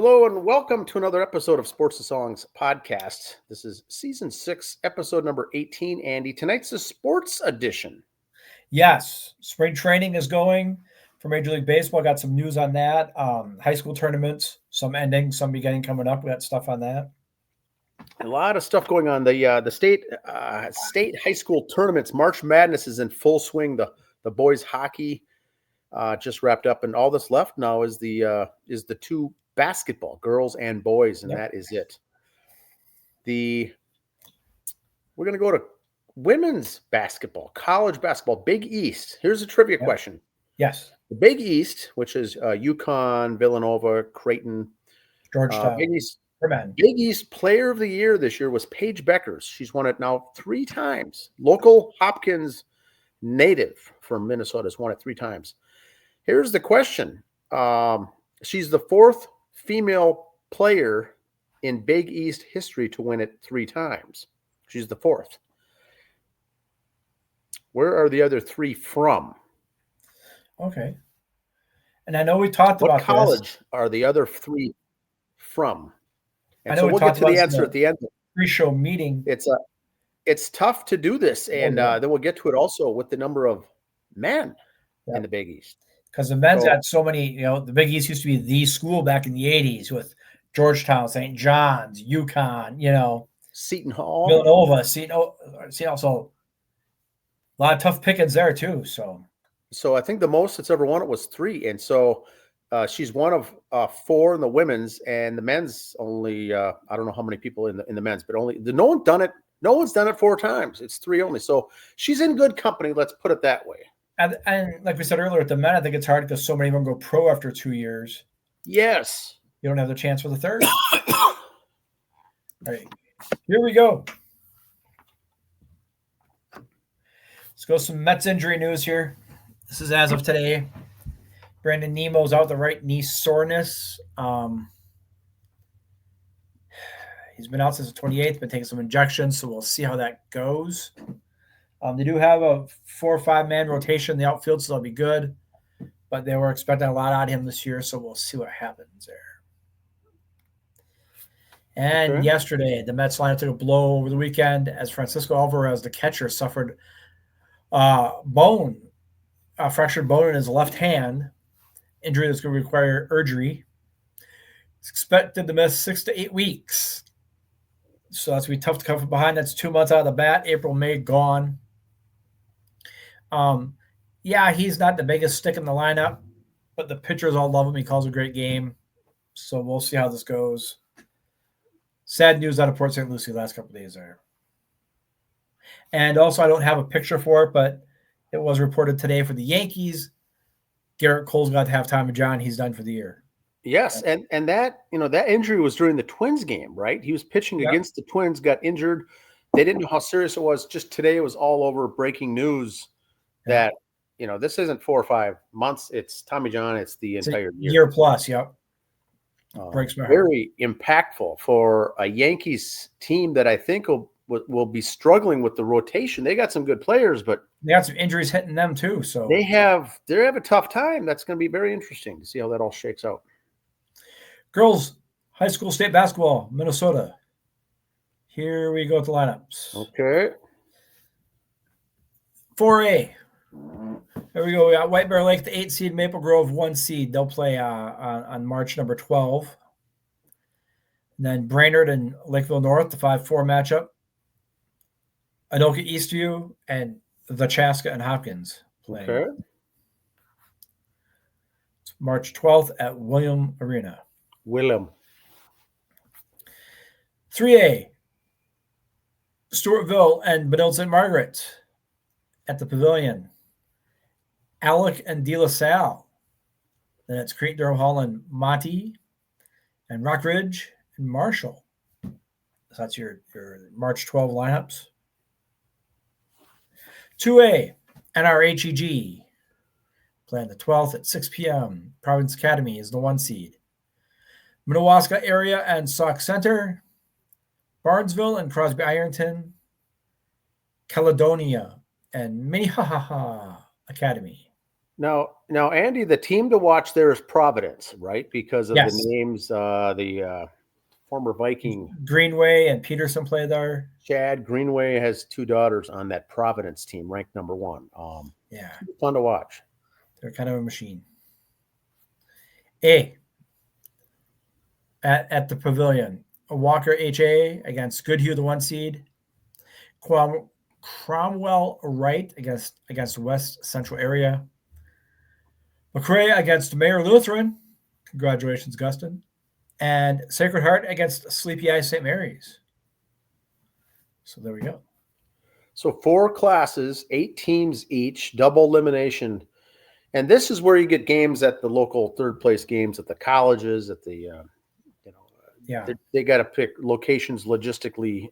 Hello and welcome to another episode of Sports and Songs podcast. This is season 6, episode number 18. Andy, tonight's the sports edition. Yes, spring training is going for Major League Baseball. Got some news on that. High school tournaments, some ending, some beginning coming up. We got stuff on that. A lot of stuff going on. The state high school tournaments. March Madness is in full swing. The boys hockey just wrapped up, and all that's left now is the two basketball, girls and boys, and that is it. We're going to go to women's basketball, college basketball, Big East. Here's a trivia question. Yes. The Big East, which is UConn, Villanova, Creighton, Georgetown. Big East Player of the Year this year was Paige Beckers. She's won it now 3 times. Local Hopkins native from Minnesota has won it 3 times. Here's the question. She's the 4th female player in Big East history to win it 3 times. She's the 4th. Where are the other 3 from? Okay. And I know we talked about what college are the other 3 from? And I know so we we'll get to the answer at the end. Pre-show meeting. It's tough to do this, and then we'll get to it also with the number of men in the Big East. Because the men's had so many, the Big East used to be the school back in the 80s with Georgetown, St. John's, UConn, Seton Hall, Villanova, Seton. So a lot of tough pickings there too. So I think the most that's ever won it was 3, and so she's one of 4 in the women's, and the men's only I don't know how many people in the men's, but no one's done it. No one's done it 4 times. It's 3 only. So she's in good company. Let's put it that way. And like we said earlier, with the men, I think it's hard because so many of them go pro after 2 years. Yes. You don't have the chance for the 3rd. All right. Here we go. Let's go some Mets injury news here. This is as of today. Brandon Nemo's out with the right knee soreness. He's been out since the 28th, been taking some injections, so we'll see how that goes. They do have a 4 or 5 man rotation in the outfield, so they'll be good. But they were expecting a lot out of him this year, so we'll see what happens there. And yesterday, the Mets lineup took a blow over the weekend as Francisco Alvarez, the catcher, suffered a fractured bone in his left hand, injury that's going to require surgery. It's expected to miss 6 to 8 weeks. So that's going to be tough to come from behind. That's 2 months out of the bat. April, May, gone. He's not the biggest stick in the lineup, but the pitchers all love him. He calls a great game. So we'll see how this goes. Sad news out of Port St. Lucie last couple of days there. And also, I don't have a picture for it, but it was reported today for the Yankees. Garrett Cole's got to have Tommy John. He's done for the year. Yes, and that that injury was during the Twins game, right? He was pitching against the Twins, got injured. They didn't know how serious it was. Just today, it was all over breaking news that this isn't 4 or 5 months. It's Tommy John. It's the entire year plus. Yep. Breaks my heart. Very impactful for a Yankees team that I think will be struggling with the rotation. They got some good players, but they got some injuries hitting them too. So they have a tough time. That's going to be very interesting to see how that all shakes out. Girls high school state basketball, Minnesota. Here we go with the lineups. Okay. 4A. There we go. We got White Bear Lake, the 8 seed, Maple Grove, 1 seed. They'll play on March number 12. And then Brainerd and Lakeville North, the 5-4 matchup. Anoka Eastview and the Chaska and Hopkins playing. Okay. It's March 12th at William Arena. 3A. Stewartville and Benilde St. Margaret at the Pavilion. Alec and De La Salle. Then it's Creek-Durham Hall and Monty and Rockridge and Marshall. So that's your March 12 lineups. 2A, NRHEG. Playing the 12th at 6 p.m. Providence Academy is the 1 seed. Minnewaska area and Sauk Center. Barnesville and Crosby Ironton. Caledonia and Minnehaha Academy. Now, Andy, the team to watch there is Providence, right? Because of the Yes. names, the former Viking Greenway and Peterson play there. Chad Greenway has 2 daughters on that Providence team, ranked number 1. Yeah, Fun to watch. they're kind of a machine. At the Pavilion, Walker HA against Goodhue, the 1 seed. Cromwell Wright against West Central Area. McRae against Mayor Lutheran. Congratulations, Gustin. And Sacred Heart against Sleepy Eye St. Mary's. So there we go. So 4 classes, 8 teams each, double elimination. And this is where you get games at the local third place games at the colleges, at the, they got to pick locations logistically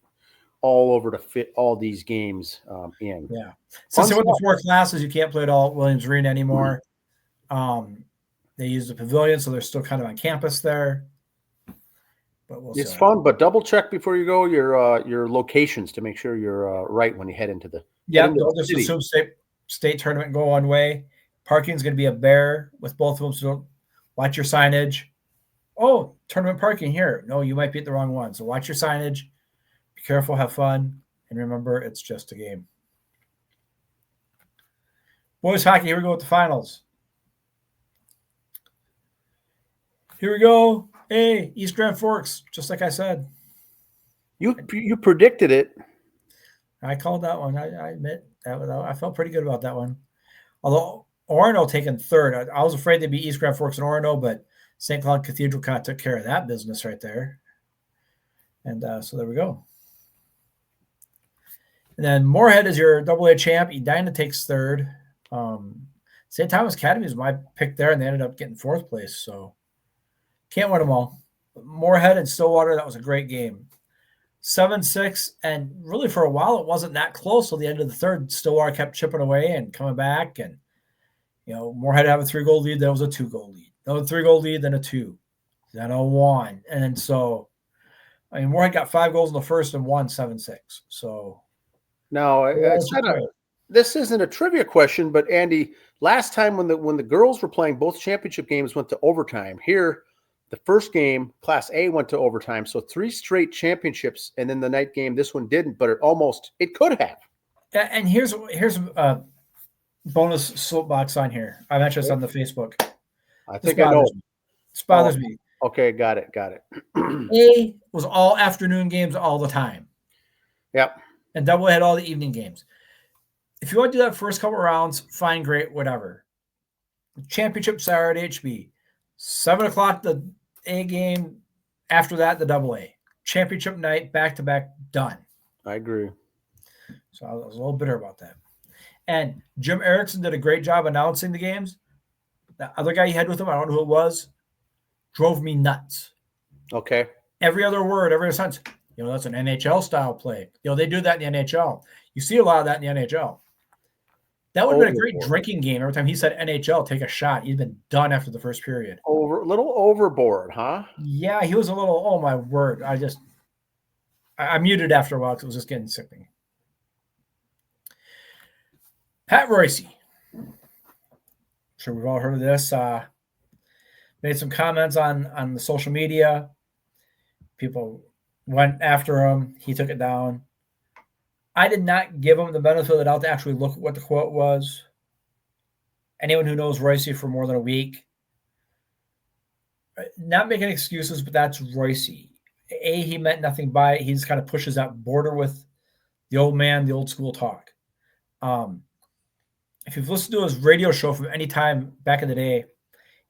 all over to fit all these games in. Yeah. Since they went to 4 classes, you can't play it all at Williams Arena anymore. They use the pavilion, so they're still kind of on campus there. But it's fun, but double check before you go your locations to make sure you're right when you head into the. Yeah, don't just assume state tournament go one way. Parking is going to be a bear with both of them, so watch your signage. Oh, tournament parking here. No, you might be at the wrong one. So watch your signage. Be careful, have fun, and remember, it's just a game. Boys hockey, here we go with the finals. Here we go. Hey, East Grand Forks, just like I said. You predicted it. I called that one. I admit that I felt pretty good about that one. Although Orono taken third. I was afraid they'd be East Grand Forks and Orono, but St. Cloud Cathedral kind of took care of that business right there. And so there we go. And then Moorhead is your AA champ. Edina takes third. St. Thomas Academy is my pick there, and they ended up getting 4th place. So can't win them all. But Moorhead and Stillwater, that was a great game. 7-6, and really for a while it wasn't that close till the end of the third. Stillwater kept chipping away and coming back, and Moorhead have a 3-goal lead. That was a 2-goal lead. Another 3-goal lead, then a 2, then a 1, and then so Moorhead got 5 goals in the first and won 7-6. So now this isn't a trivia question, but Andy, last time when the girls were playing, both championship games went to overtime. Here, the first game, Class A, went to overtime. So 3 straight championships, and then the night game, this one didn't, but it could have. And here's a bonus soapbox on here. I mentioned this on the Facebook. I think I know. This bothers me. Okay, got it. A was all afternoon games all the time. Yep. And double had all the evening games. If you want to do that first couple rounds, fine, great, whatever. Championship Saturday, HB. 7 o'clock, the A game. After that, the AA. Championship night, back-to-back, done. I agree. So I was a little bitter about that. And Jim Erickson did a great job announcing the games. The other guy he had with him, I don't know who it was, drove me nuts. Okay. Every other word, every sentence. That's an NHL-style play. They do that in the NHL. You see a lot of that in the NHL. That would have been a great drinking game. Every time he said NHL, take a shot. He'd been done after the first period. A little overboard, huh? Yeah, he was a little, oh my word. I muted after a while because it was just getting sickening. Pat Royce. I'm sure we've all heard of this. Made some comments on the social media. People went after him. He took it down. I did not give him the benefit of the doubt to actually look at what the quote was. Anyone who knows Royce for more than a week, not making excuses, but that's Royce. He meant nothing by it. He just kind of pushes that border with the old man, the old school talk. If you've listened to his radio show from any time back in the day,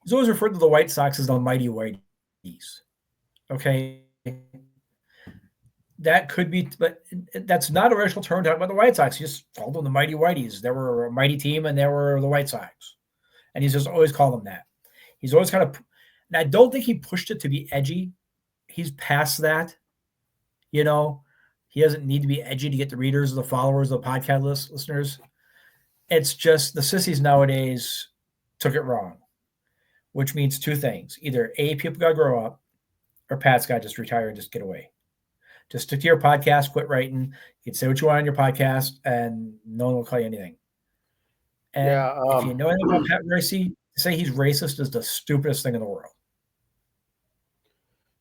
he's always referred to the White Sox as the Mighty Whiteys. Okay. That could be, but that's not a racial term talking about the White Sox. He just called them the Mighty Whiteys. They were a mighty team, and they were the White Sox. And he's just always called them that. He's always kind of, and I don't think he pushed it to be edgy. He's past that. He doesn't need to be edgy to get the readers, the followers, the podcast listeners. It's just the sissies nowadays took it wrong, which means 2 things. Either A, people got to grow up, or Pat's got to just retire and just get away. Just stick to your podcast, quit writing. You can say what you want on your podcast, and no one will call you anything. And Yeah. if you know anything about Pat Royce, to say he's racist is the stupidest thing in the world.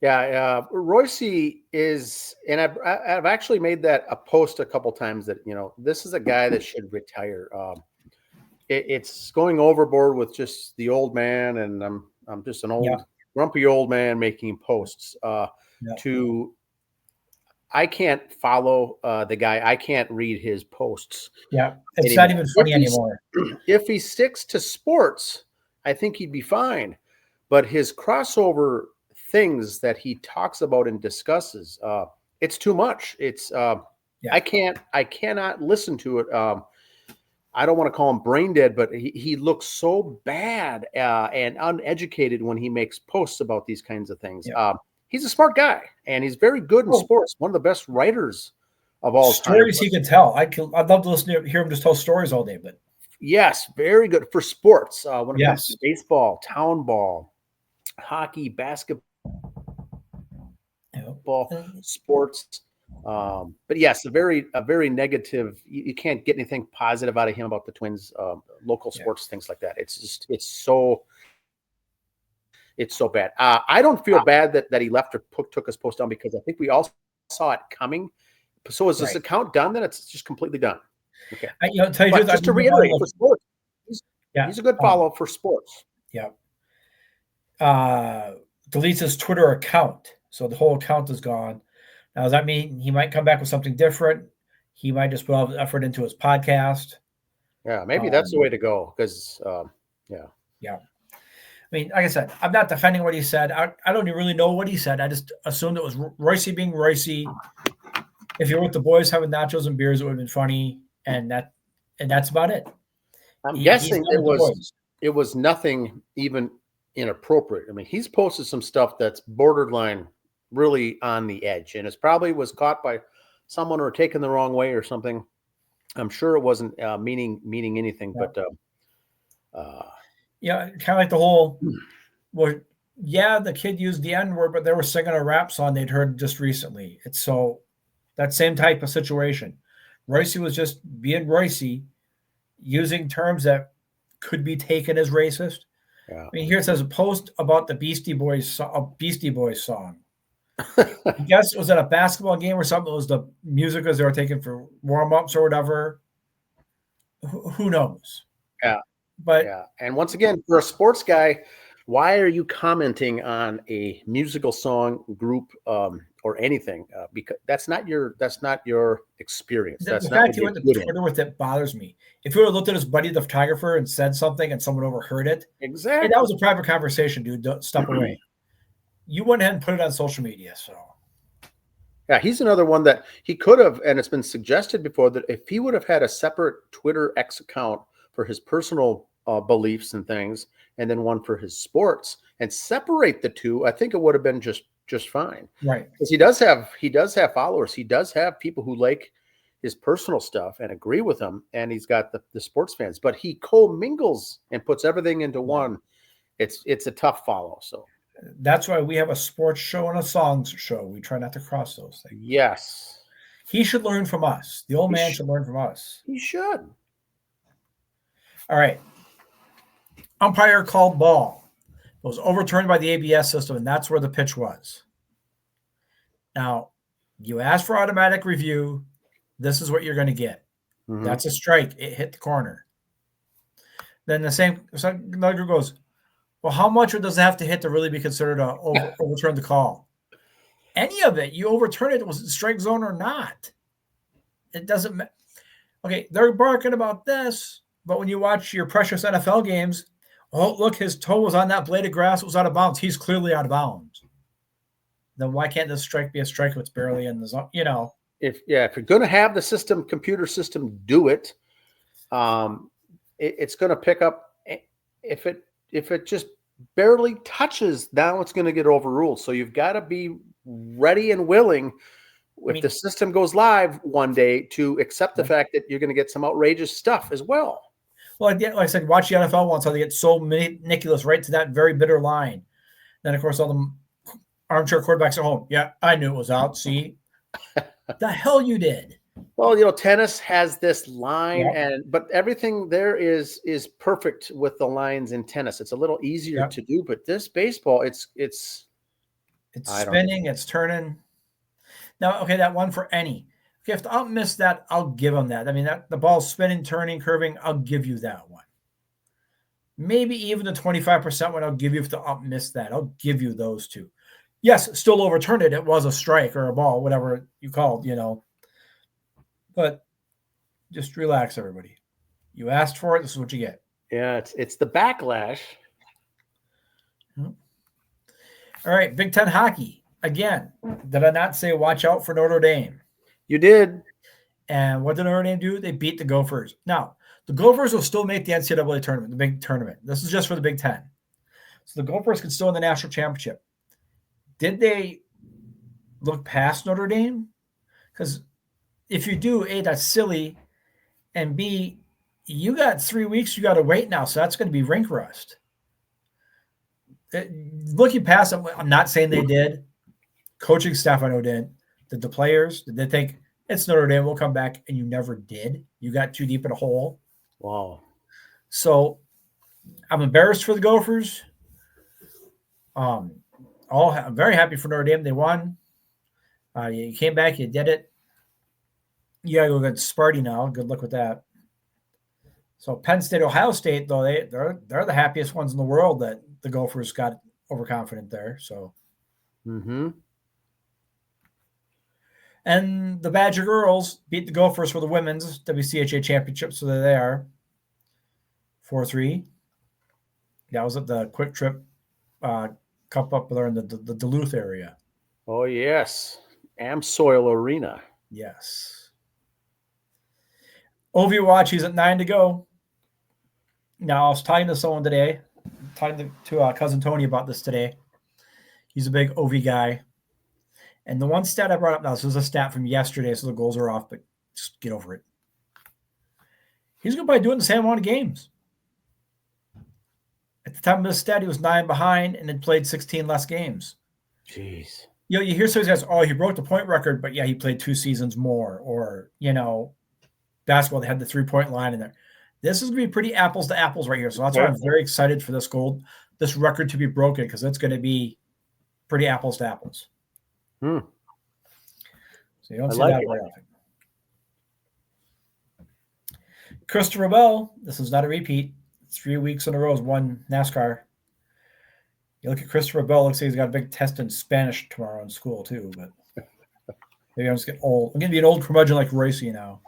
Yeah, Royce is, and I've actually made that a post a couple times that this is a guy that should retire. It's going overboard with just the old man, and I'm just an Yeah. old grumpy old man making posts. Yeah. I can't follow the guy. I can't read his posts. Yeah, it's anymore. not even funny anymore. If he sticks to sports, I think he'd be fine. But his crossover things that he talks about and discusses, it's too much. It's I cannot listen to it. I don't want to call him brain dead, but he looks so bad and uneducated when he makes posts about these kinds of things. Yeah. He's a smart guy, and he's very good in sports. One of the best writers of all time. Stories he can tell. I'd love to listen to hear him just tell stories all day. But yes, very good for sports. When it comes Yes. to baseball, town ball, hockey, basketball, sports. But yes, a very negative. You can't get anything positive out of him about the Twins, local sports, things like that. It's so bad. I don't feel bad that he left or took his post down, because I think we all saw it coming. So is this account done? Then it's just completely done. Okay. Tell you But just to reiterate, for sports, he's a good follow for sports. Yeah. Deletes his Twitter account, so the whole account is gone. Now, does that mean he might come back with something different? He might just put all the effort into his podcast. Yeah, maybe that's the way to go. Because yeah. I mean, like I said, I'm not defending what he said. I don't even really know what he said. I just assumed it was Royce being Royce. If you're with the boys having nachos and beers, it would have been funny, and that's about it. I'm guessing it was nothing even inappropriate. I mean, he's posted some stuff that's borderline really on the edge, and it probably was caught by someone or taken the wrong way or something. I'm sure it wasn't meaning anything, but kind of like the whole, the kid used the N-word, but they were singing a rap song they'd heard just recently. It's so that same type of situation. Royce was just being Royce, using terms that could be taken as racist. Yeah. I mean, here it says a post about the Beastie Boys song. I guess it was at a basketball game or something. It was the music as they were taking for warm-ups or whatever. Who knows? Yeah. But and once again, for a sports guy, why are you commenting on a musical song, group, or anything? Because that's not your experience. The fact he went to Twitter with it bothers me. If you would have looked at his buddy, the photographer, and said something, and someone overheard it, exactly, hey, that was a private conversation, dude. Don't step away. You went ahead and put it on social media, so. Yeah, he's another one that he could have, and it's been suggested before that if he would have had a separate Twitter X account for his personal beliefs and things, and then one for his sports, and separate the two, I think it would have been just fine. Right. Because he does have followers. He does have people who like his personal stuff and agree with him, and he's got the sports fans. But he co-mingles and puts everything into one. It's a tough follow. So that's why we have a sports show and a songs show. We try not to cross those things. Yes. He should learn from us. The old man should learn from us. He should. All right. Umpire called ball. It was overturned by the ABS system, and that's where the pitch was. Now, you ask for automatic review. This is what you're going to get. Mm-hmm. That's a strike. It hit the corner. Then another group goes, well, how much does it have to hit to really be considered overturn the call? Any of it, you overturn it, was it strike zone or not? It doesn't matter. Okay, they're barking about this, but when you watch your precious NFL games, oh, look, his toe was on that blade of grass. It was out of bounds. He's clearly out of bounds. Then why can't this strike be a strike if it's barely in the zone? If you're going to have the computer system do it, it's going to pick up. If it just barely touches, now it's going to get overruled. So you've got to be ready and willing, if the system goes live one day, to accept the fact that you're going to get some outrageous stuff as well. Well, like I said, watch the NFL once, how they get so ridiculous right to that very bitter line. Then, of course, all the armchair quarterbacks at home. Yeah, I knew it was out. See? The hell you did. Well, tennis has this line, Yep. but everything there is perfect with the lines in tennis. It's a little easier Yep. to do, but this baseball, it's It's I don't know. spinning, it's turning. Now, okay, that one for any. Okay, if I'll miss that, I'll give them that. I mean, that the ball's spinning, turning, curving, I'll give you that one. Maybe even the 25% one I'll give you if I'll miss that. I'll give you those two. Yes, still overturned it. It was a strike or a ball, whatever you called, But just relax, everybody. You asked for it. This is what you get. Yeah, it's the backlash. All right, Big Ten hockey. Again, did I not say watch out for Notre Dame? You did. And what did Notre Dame do? They beat the Gophers. Now, the Gophers will still make the NCAA tournament, the big tournament. This is just for the Big Ten. So the Gophers can still win the national championship. Did they look past Notre Dame? Because if you do, A, that's silly. And B, you got 3 weeks you got to wait now. So that's going to be rink rust. Looking past them, I'm not saying they did. Coaching staff, I know did. Did the players, did they think it's Notre Dame, we'll come back, and you never did? You got too deep in a hole. Wow. So I'm embarrassed for the Gophers. I'm very happy for Notre Dame. They won. You came back, you did it. You gotta go against Sparty now. Good luck with that. So Penn State, Ohio State, though, they're the happiest ones in the world that the Gophers got overconfident there. So And the Badger girls beat the Gophers for the women's WCHA championship, so there they are. 4-3. That was at the Quick Trip Cup up there in the Duluth area. Oh, yes. Amsoil Arena. Yes. OV Watch, he's at 9 to go. Now, I was talking to someone today, talking to cousin Tony about this today. He's a big OV guy. And the one stat I brought up now, this is a stat from yesterday, so the goals are off, but just get over it. He's going to be doing the same amount of games. At the time of this stat, he was 9 behind and had played 16 less games. Jeez. You hear some of these guys, oh, he broke the point record, but yeah, he played 2 seasons more. Or, basketball, they had the 3-point line in there. This is going to be pretty apples to apples right here. So that's why I'm very excited for this record to be broken, because it's going to be pretty apples to apples. So you don't see that very often. Christopher Bell, this is not a repeat. 3 weeks in a row has won NASCAR. You look at Christopher Bell, looks like he's got a big test in Spanish tomorrow in school too, but maybe I'm just getting old. I'm going to be an old curmudgeon like Royce now.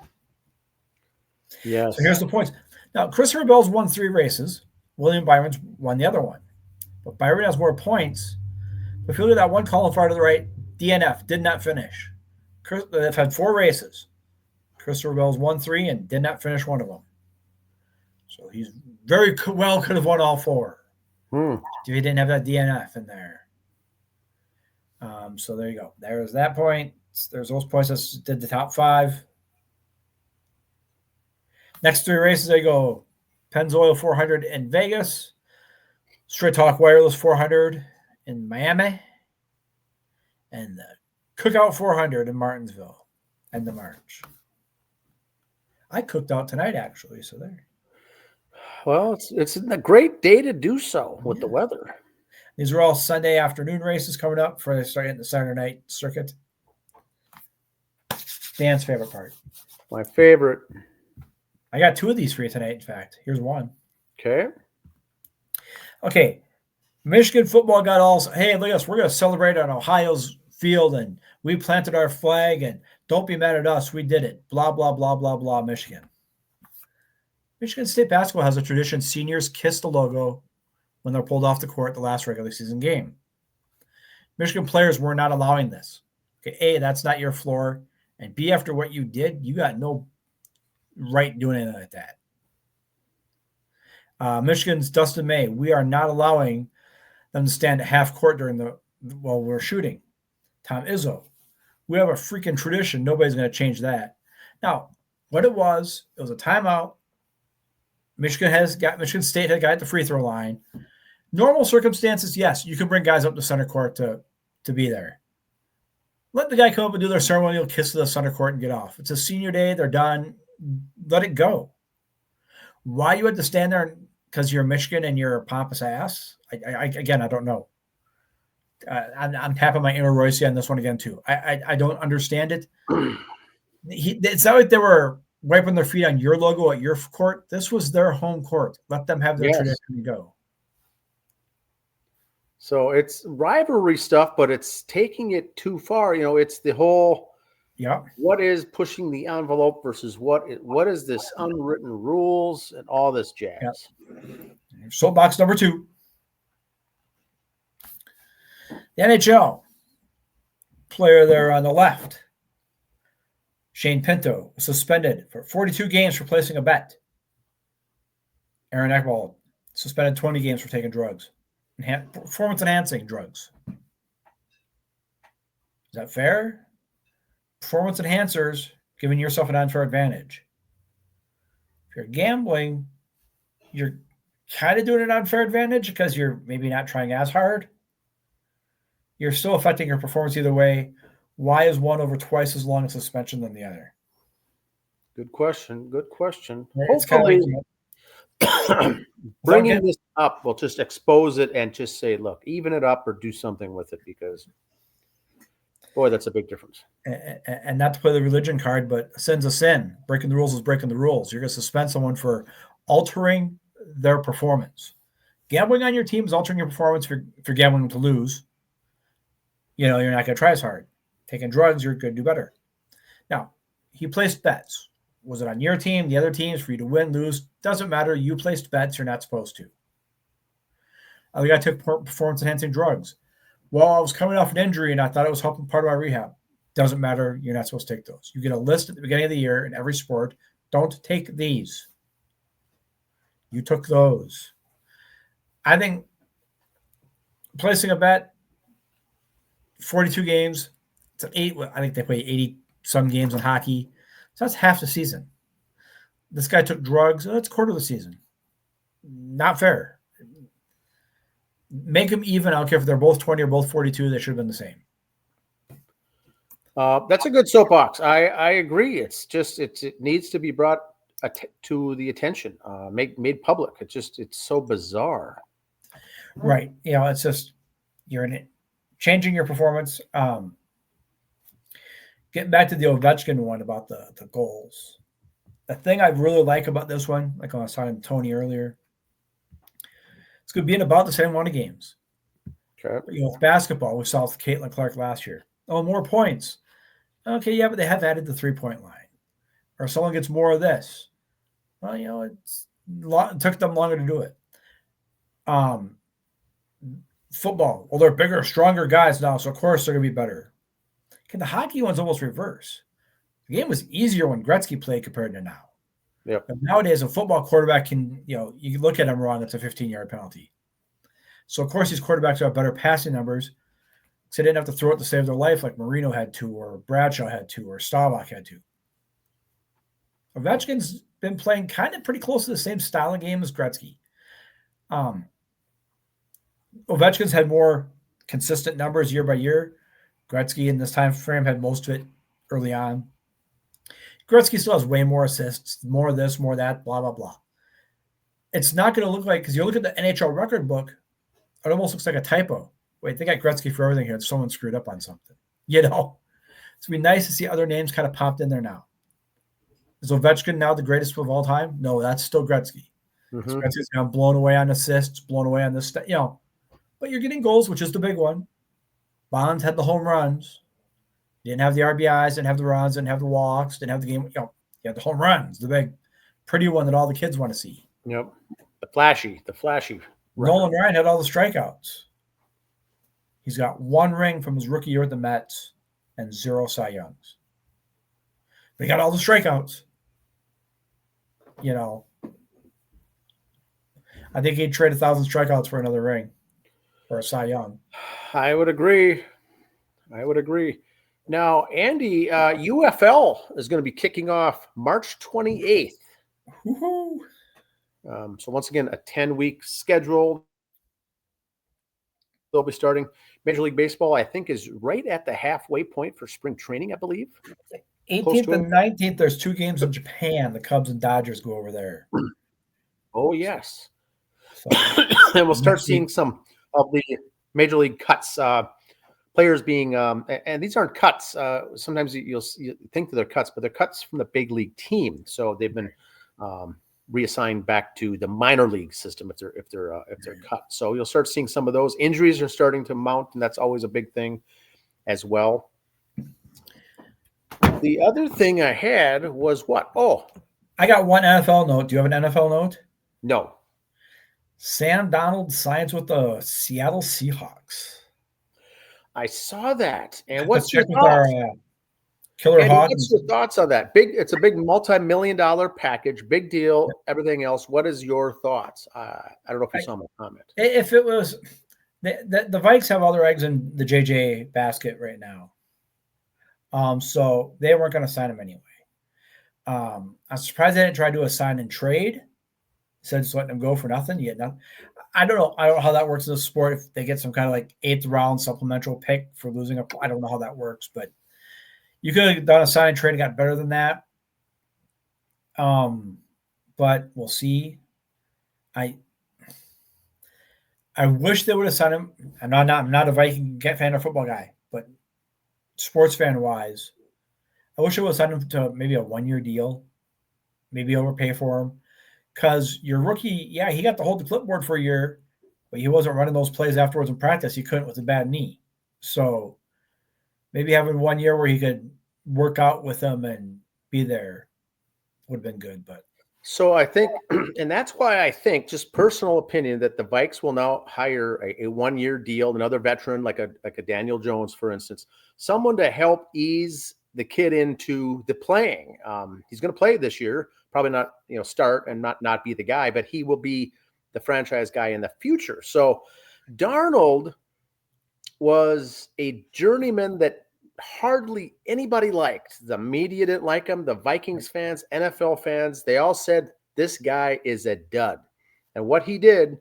Yes. So here's the points. Now, Christopher Bell's won 3 races. William Byron's won the other one. But Byron has more points. If you look at that one column far to the right, DNF, did not finish. They've had 4 races. Christopher Bell's won 3 and did not finish one of them. So he's very well could have won all 4. If he didn't have that DNF in there. So there you go. There's that point. There's those points that did the top 5. Next 3 races, they go Pennzoil 400 in Vegas, Straight Talk Wireless 400 in Miami, and the Cookout 400 in Martinsville, end of March. I cooked out tonight, actually, so there. Well, it's a great day to do so with the weather. These are all Sunday afternoon races coming up before they start hitting the Saturday night circuit. Dan's favorite part. My favorite. I got 2 of these for you tonight, in fact. Here's one. Okay. Michigan football got all, hey, look at us. We're going to celebrate on Ohio's field, and we planted our flag, and don't be mad at us. We did it. Blah, blah, blah, blah, blah, Michigan. Michigan State basketball has a tradition. Seniors kiss the logo when they're pulled off the court the last regular season game. Michigan players were not allowing this. Okay, A, that's not your floor. And B, after what you did, you got no right doing anything like that. Michigan's Dustin May, we are not allowing them to stand at half court while we're shooting. Tom Izzo, we have a freaking tradition. Nobody's going to change that. Now, what it was a timeout. Michigan State had got the free throw line. Normal circumstances, yes, you can bring guys up to center court to be there. Let the guy come up and do their ceremonial kiss to the center court and get off. It's a senior day. They're done. Let it go. Why you had to stand there because you're Michigan and you're a pompous ass? Again, I don't know. I'm tapping my inner Royce on this one again too. I don't understand it. It's not like they were wiping their feet on your logo at your court. This was their home court. Let them have their tradition and go. So it's rivalry stuff, but it's taking it too far. It's the whole what is pushing the envelope versus what is this unwritten rules and all this jazz. Yep. Soapbox number 2. The NHL player there on the left, Shane Pinto, was suspended for 42 games for placing a bet. Aaron Ekwald suspended 20 games for taking drugs. Performance-enhancing drugs. Is that fair? Performance enhancers, giving yourself an unfair advantage. If you're gambling, you're kind of doing an unfair advantage because you're maybe not trying as hard. You're still affecting your performance either way. Why is one over twice as long a suspension than the other? Good question. It's hopefully, bringing this up will just expose it and just say, look, even it up or do something with it, because boy, that's a big difference. And not to play the religion card, but a sin's a sin. Breaking the rules is breaking the rules. You're going to suspend someone for altering their performance. Gambling on your team is altering your performance if you're gambling to lose. You're not going to try as hard. Taking drugs, you're going to do better. Now, he placed bets. Was it on your team, the other teams, for you to win, lose? Doesn't matter. You placed bets you're not supposed to. The guy took performance-enhancing drugs. Well, I was coming off an injury and I thought it was helping part of my rehab. Doesn't matter. You're not supposed to take those. You get a list at the beginning of the year in every sport. Don't take these. You took those. I think placing a bet, 42 games, it's an 8. I think they play 80-some games in hockey. So that's half the season. This guy took drugs. That's a quarter of the season. Not fair. Make them even. I don't care if they're both 20 or both 42. They should have been the same. That's a good soapbox. I agree. It's just it needs to be brought to the attention, made public. It's so bizarre. Right. It's just you're in it, changing your performance. Getting back to the Ovechkin one about the goals. The thing I really like about this one, like I was talking to Tony earlier, it's going to be in about the same amount of games. Okay. With basketball, we saw with Caitlin Clark last year. Oh, more points. Okay, yeah, but they have added the 3-point line. Or someone gets more of this. Well, it took them longer to do it. Football. Well, they're bigger, stronger guys now, so of course they're going to be better. Okay, the hockey one's almost reverse. The game was easier when Gretzky played compared to now. Yep. But nowadays, a football quarterback can, you look at him wrong, it's a 15-yard penalty. So, of course, these quarterbacks have better passing numbers because they didn't have to throw it to save their life like Marino had to, or Bradshaw had to, or Staubach had to. Ovechkin's been playing kind of pretty close to the same style of game as Gretzky. Ovechkin's had more consistent numbers year by year. Gretzky in this time frame had most of it early on. Gretzky still has way more assists, more of this, more of that, blah, blah, blah. It's not going to look like, because you look at the NHL record book, it almost looks like a typo. Wait, they got Gretzky for everything here. Someone screwed up on something. It's going to be nice to see other names kind of popped in there now. Is Ovechkin now the greatest of all time? No, that's still Gretzky. Mm-hmm. Gretzky's now blown away on assists, blown away on this, but you're getting goals, which is the big one. Bonds had the home runs. Didn't have the RBIs, didn't have the runs, didn't have the walks, didn't have the game. You had the home runs, the big, pretty one that all the kids want to see. Yep. The flashy. Nolan Ryan had all the strikeouts. He's got 1 ring from his rookie year at the Mets and 0 Cy Youngs. But he got all the strikeouts. I think he'd trade 1,000 strikeouts for another ring or a Cy Young. I would agree. Now, Andy, UFL is going to be kicking off March 28th. Woohoo! So once again, a 10-week schedule. They'll be starting. Major League Baseball, I think, is right at the halfway point for spring training, I believe. 18th and 19th, there's 2 games in Japan. The Cubs and Dodgers go over there. Oh, yes. So, and we'll start seeing some of the Major League cuts, players being, and these aren't cuts. Sometimes you think that they're cuts, but they're cuts from the big league team. So they've been reassigned back to the minor league system if they're cut. So you'll start seeing some of those. Injuries are starting to mount, and that's always a big thing as well. The other thing I had was what? Oh, I got one NFL note. Do you have an NFL note? No. Sam Darnold signs with the Seattle Seahawks. I saw that. And what's Check your with our thoughts? Killer Andy, Hawk. what's your thoughts on that? It's a big multi-million-dollar package, big deal, everything else. What is your thoughts? I don't know if you saw my comment. If it was the Vikes have all their eggs in the JJ basket right now. So they weren't going to sign him anyway. I'm surprised they didn't try to do a sign and trade. Instead of just letting him go for nothing. I don't know. I don't know how that works in the sport. If they get some kind of like 8th round supplemental pick for losing I don't know how that works, but you could have done a sign and trade and got better than that. But we'll see. I wish they would have signed him. I'm not a Viking fan or football guy, but sports fan wise, I wish I would have signed him to maybe a 1-year deal, maybe overpay for him. Because your rookie, he got to hold the clipboard for a year, but he wasn't running those plays afterwards in practice. He couldn't with a bad knee. So maybe having 1 year where he could work out with them and be there would have been good. But so I think, and that's why I think, just personal opinion, that the Vikes will now hire a 1-year deal, another veteran like a Daniel Jones, for instance, someone to help ease the kid into the playing. He's going to play this year, probably not start and not be the guy, but he will be the franchise guy in the future. So Darnold was a journeyman that hardly anybody liked. The media didn't like him. The Vikings fans, NFL fans, they all said this guy is a dud. And what he did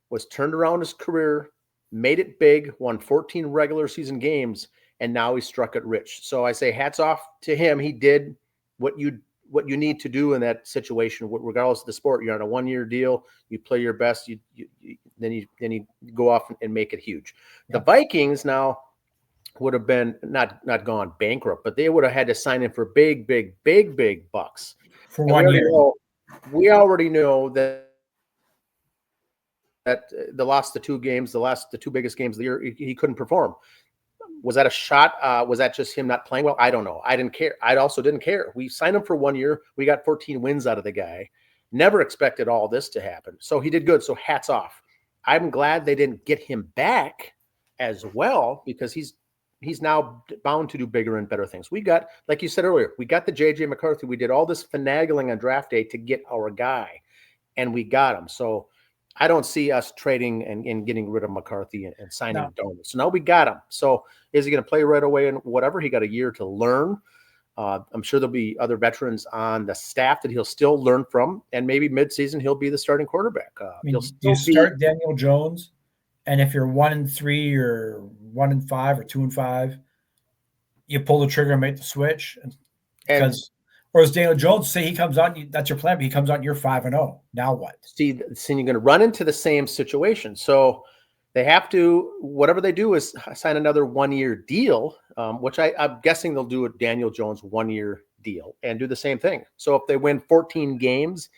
was turned around his career, made it big, won 14 regular season games, and now he struck it rich. So I say hats off to him. He did what you need to do in that situation, regardless of the sport. You're on a 1-year deal. You play your best. Then you go off and make it huge. The Vikings now would have been not gone bankrupt, but they would have had to sign in for big bucks for 1 year. We already know that the last the 2 biggest games of the year, he couldn't perform. Was that a shot? Was that just him not playing well? I don't know. I didn't care. I also didn't care. We signed him for 1 year. We got 14 wins out of the guy. Never expected all this to happen. So he did good. So hats off. I'm glad they didn't get him back as well, because he's now bound to do bigger and better things. We got, like you said earlier, we got the JJ McCarthy. We did all this finagling on draft day to get our guy, and we got him. So I don't see us trading and getting rid of McCarthy and signing Darnold. So now we got him. So is he going to play right away and whatever? He got a year to learn. I'm sure there'll be other veterans on the staff that he'll still learn from, and maybe midseason he'll be the starting quarterback. Do you start Daniel Jones, and if you're 1-3 or 1-5 or 2-5, you pull the trigger and make the switch? Or as Daniel Jones say, he comes out, that's your plan, but he comes out and you're 5-0. Now what? See, you're going to run into the same situation. So they have to, whatever they do is sign another 1-year deal, which I'm guessing they'll do a Daniel Jones 1-year deal and do the same thing. So if they win 14 games,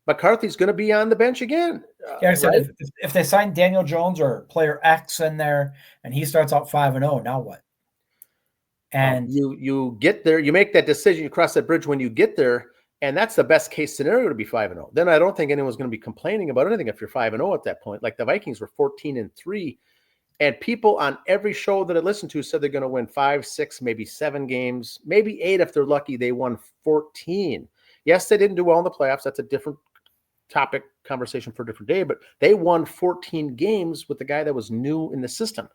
McCarthy's going to be on the bench again. Right? If they sign Daniel Jones or player X in there and he starts out 5-0, now what? And you get there, you make that decision, you cross that bridge when you get there, and that's the best case scenario to be 5-0. Then I don't think anyone's going to be complaining about anything if you're 5-0 at that point. Like the Vikings were 14-3, and people on every show that I listened to said they're going to win 5, 6, maybe 7 games, maybe 8 if they're lucky. They won 14. Yes, they didn't do well in the playoffs. That's a different topic, conversation for a different day, but they won 14 games with the guy that was new in the system.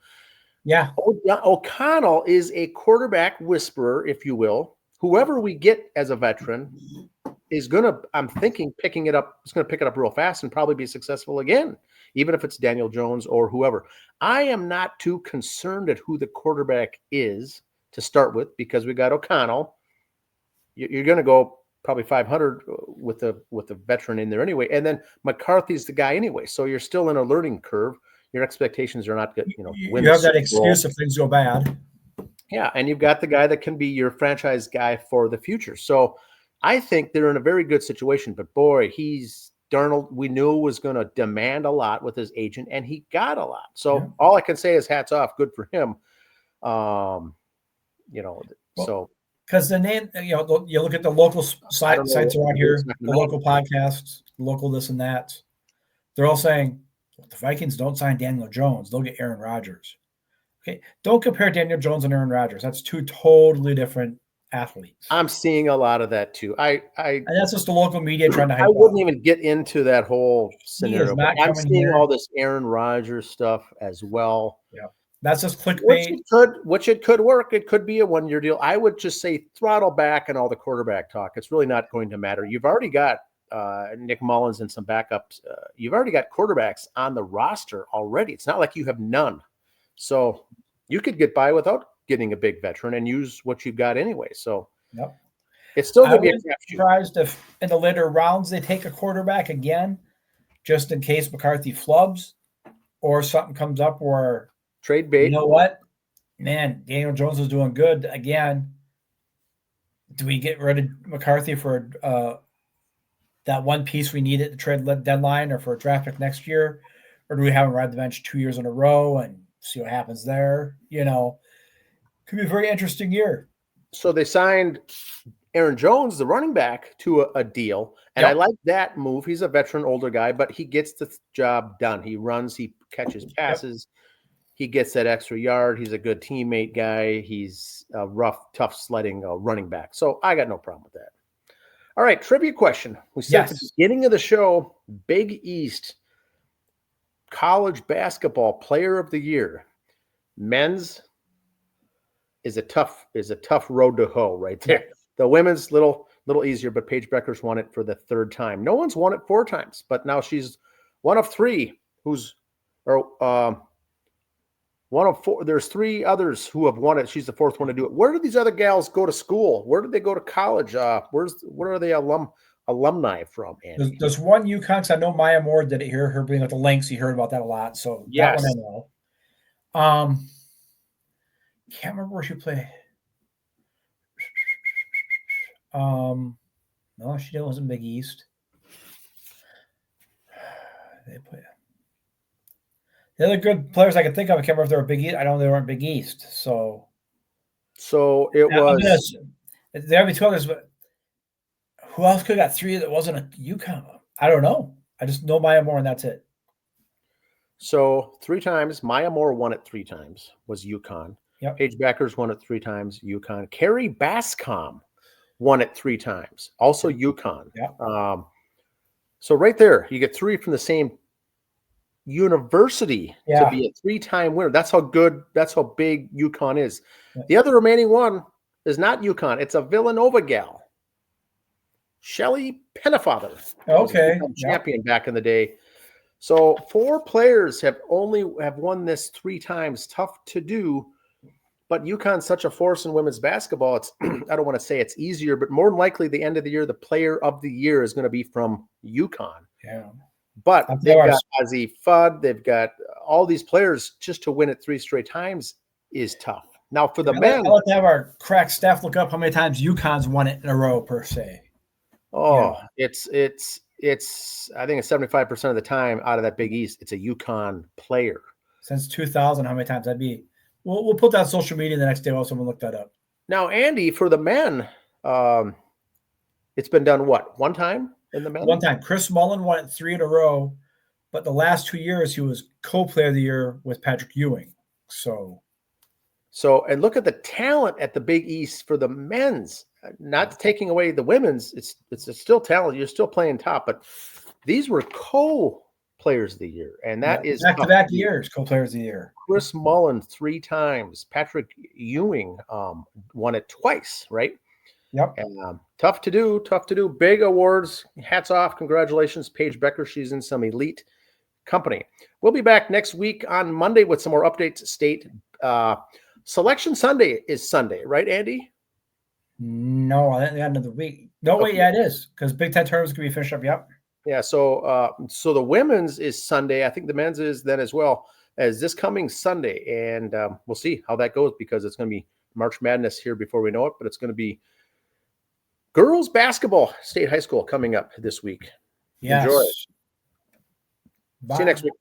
Yeah. O'Connell is a quarterback whisperer, if you will. Whoever we get as a veteran, is going to, I'm thinking, picking it up. It's going to pick it up real fast and probably be successful again, even if it's Daniel Jones or whoever. I am not too concerned at who the quarterback is to start with because we got O'Connell. You're going to go probably 500 with the veteran in there anyway, and then McCarthy's the guy anyway. So you're still in a learning curve. Your expectations are not good. You have that excuse if things go bad. Yeah, and you've got the guy that can be your franchise guy for the future. So I think they're in a very good situation. But boy, Darnold, we knew was going to demand a lot with his agent, and he got a lot. So all I can say is hats off, good for him. So because the name, you look at the local sites around here, the local podcasts, local this and that. They're all saying the Vikings don't sign Daniel Jones; they'll get Aaron Rodgers. Okay, don't compare Daniel Jones and Aaron Rodgers. That's two totally different athletes. I'm seeing a lot of that too. And that's just the local media trying to hype I wouldn't even get into that whole scenario. I'm seeing all this Aaron Rodgers stuff as well. Yeah, that's just clickbait. Which it could work. It could be a one-year deal. I would just say throttle back on all the quarterback talk. It's really not going to matter. You've already got Nick Mullins and some backups. You've already got quarterbacks on the roster already. It's not like you have none. So you could get by without getting a big veteran and use what you've got anyway. So it's still going to be a crapshoot. Surprised if in the later rounds they take a quarterback again, just in case McCarthy flubs or something comes up where trade bait. You know what, man? Daniel Jones is doing good again. Do we get rid of McCarthy for that one piece we need at the trade deadline or for a draft pick next year, or do we have him ride the bench 2 years in a row and see what happens there? Could be a very interesting year. So they signed Aaron Jones, the running back, to a deal. And I like that move. He's a veteran, older guy, but he gets the job done. He runs, he catches passes. He gets that extra yard. He's a good teammate guy. He's a rough, tough sledding running back. So I got no problem with that. All right, trivia question. We said at the beginning of the show, Big East college basketball player of the year. Men's is a tough road to hoe right there. The women's little easier, but Paige Beckers won it for the third time. No one's won it 4 times, but now she's one of 3 one of 4. There's 3 others who have won it. She's the 4th one to do it. Where do these other gals go to school? Where did they go to college? Where are they alumni from? Andy? There's one UConn, because I know Maya Moore did it here. Her being at the Lynx, you heard about that a lot. So that one I know. Can't remember where she played. No, she wasn't Big East. They played. The other good players I can think of, I can't remember if they were Big East. I know they weren't Big East. So it was. There be 2 others, but who else could have got 3 that wasn't a UConn? I don't know. I just know Maya Moore, and that's it. So 3 times. Maya Moore won it 3 times. Was UConn. Yep. Paige Beckers won it 3 times. UConn. Carrie Bascom won it 3 times. Also UConn. Yeah. So right there, you get 3 from the same university to be a 3-time winner. That's how good. That's how big UConn is. Yeah. The other remaining one is not UConn. It's a Villanova gal, Shelley Pennefather. Okay. Champion back in the day. So 4 players have won this 3 times. Tough to do. But UConn's such a force in women's basketball. It's I don't want to say it's easier, but more than likely the end of the year, the player of the year is going to be from UConn. Yeah. But they've got Ozzie Fudd. They've got all these players. Just to win it 3 straight times is tough. Now for the men. I'll have our crack staff look up how many times UConn's won it in a row per se. Oh, it's I think it's 75% of the time out of that Big East, it's a UConn player. Since 2000, how many times that'd be? We'll put that on social media the next day. While someone look that up. Now, Andy, for the men, it's been done what? 1 time in the men? 1 time. Chris Mullen won it 3 in a row, but the last 2 years he was co-player of the year with Patrick Ewing. So, and look at the talent at the Big East for the men's. Not taking away the women's, it's still talent. You're still playing top, but these were co-players of the year, and that is back-to-back years co-players of the year. Chris Mullen 3 times. Patrick Ewing won it twice, right? Yep. Tough to do. Big awards. Hats off. Congratulations, Paige Becker. She's in some elite company. We'll be back next week on Monday with some more updates. State Selection Sunday is Sunday, right, Andy? No, at the end of the week. No, wait, yeah, it is, because Big Ten tournaments can be finished up. Yep. Yeah, so the women's is Sunday. I think the men's is then as well as this coming Sunday, and we'll see how that goes because it's going to be March Madness here before we know it, but it's going to be girls basketball, State High School coming up this week. Yes. Enjoy. Bye. See you next week.